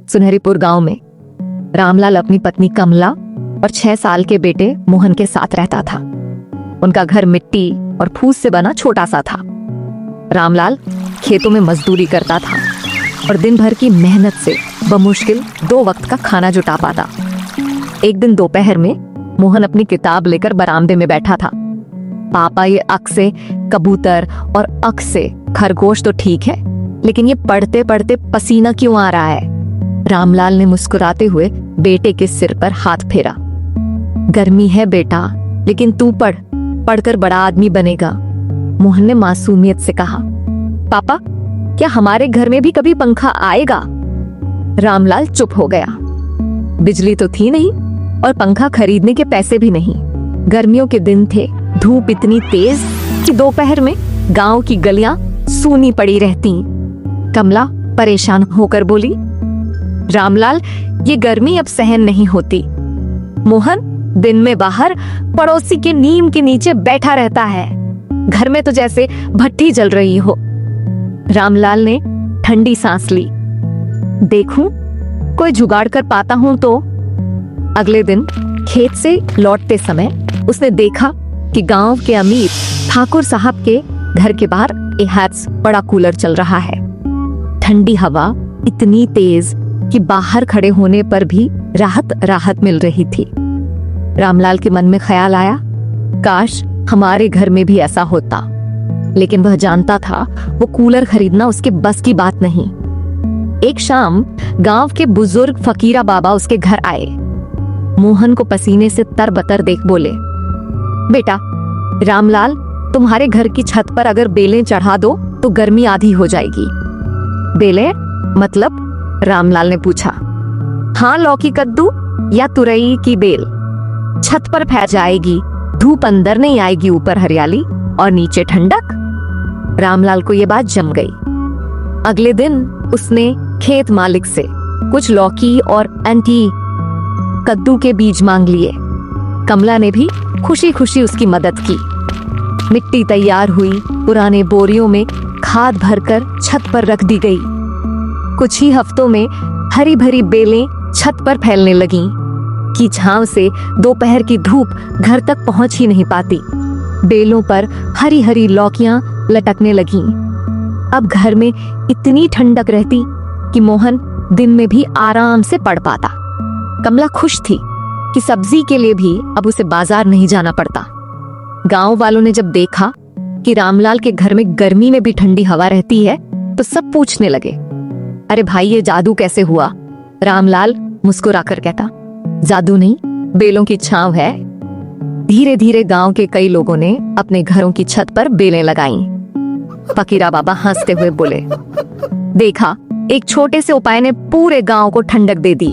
सुनहरीपुर गांव में रामलाल अपनी पत्नी कमला और 6 साल के बेटे मोहन के साथ रहता था। उनका घर मिट्टी और फूस से बना छोटा सा था। रामलाल खेतों में मजदूरी करता था और दिन भर की मेहनत से बमुश्किल 2 वक्त का खाना जुटा पाता। एक दिन दोपहर में मोहन अपनी किताब लेकर बरामदे में बैठा था। पापा, ये अक से कबूतर और अक से खरगोश तो ठीक है, लेकिन ये पढ़ते पढ़ते पसीना क्यों आ रहा है? रामलाल ने मुस्कुराते हुए बेटे के सिर पर हाथ फेरा। गर्मी है बेटा, लेकिन तू पढ़कर बड़ा आदमी बनेगा, मोहन ने मासूमियत से कहा। पापा, क्या हमारे घर में भी कभी पंखा आएगा? रामलाल चुप हो गया। बिजली तो थी नहीं और पंखा खरीदने के पैसे भी नहीं। गर्मियों के दिन थे, धूप इतनी तेज कि दोपहर में गांव की गलियां सूनी पड़ी रहती। कमला परेशान होकर बोली, रामलाल, ये गर्मी अब सहन नहीं होती। मोहन दिन में बाहर पड़ोसी के नीम के नीचे बैठा रहता है, घर में तो जैसे भट्टी जल रही हो। रामलाल ने ठंडी सांस ली। देखूं कोई जुगाड़ कर पाता हूं तो। अगले दिन खेत से लौटते समय उसने देखा कि गांव के अमीर ठाकुर साहब के घर के बाहर एक बड़ा कूलर चल रहा है। ठंडी हवा इतनी तेज कि बाहर खड़े होने पर भी राहत मिल रही थी। रामलाल के मन में ख्याल आया, काश हमारे घर में भी ऐसा होता। लेकिन वह जानता था वो कूलर खरीदना उसके बस की बात नहीं। एक शाम गांव के बुजुर्ग फकीरा बाबा उसके घर आए। मोहन को पसीने से तरबतर देख बोले, बेटा रामलाल, तुम्हारे घर की छत पर अगर बेलें चढ़ा दो तो गर्मी आधी हो जाएगी। बेलें मतलब? रामलाल ने पूछा। हाँ, लौकी कद्दू या तुरई की बेल। छत पर फैल जाएगी, धूप अंदर नहीं आएगी, ऊपर हरियाली और नीचे ठंडक। रामलाल को ये बात जम गई। अगले दिन उसने खेत मालिक से कुछ लौकी और एंटी कद्दू के बीज मांग लिए। कमला ने भी खुशी खुशी उसकी मदद की। मिट्टी तैयार हुई, पुराने बोरियों में खाद भरकर छत पर रख दी गई। कुछ ही हफ्तों में हरी भरी बेलें छत पर फैलने लगीं कि छांव से दोपहर की धूप घर तक पहुंच ही नहीं पाती। बेलों पर हरी हरी लौकियां लटकने लगीं। अब घर में इतनी ठंडक रहती कि मोहन दिन में भी आराम से पढ़ पाता। कमला खुश थी कि सब्जी के लिए भी अब उसे बाजार नहीं जाना पड़ता। गांव वालों ने जब देखा कि रामलाल के घर में गर्मी में भी ठंडी हवा रहती है तो सब पूछने लगे, अरे भाई, ये जादू कैसे हुआ? रामलाल मुस्कुरा कर कहता, जादू नहीं, बेलों की छांव है। धीरे धीरे गांव के कई लोगों ने अपने घरों की छत पर बेलें लगाईं। फकीरा बाबा हंसते हुए बोले, देखा, एक छोटे से उपाय ने पूरे गांव को ठंडक दे दी।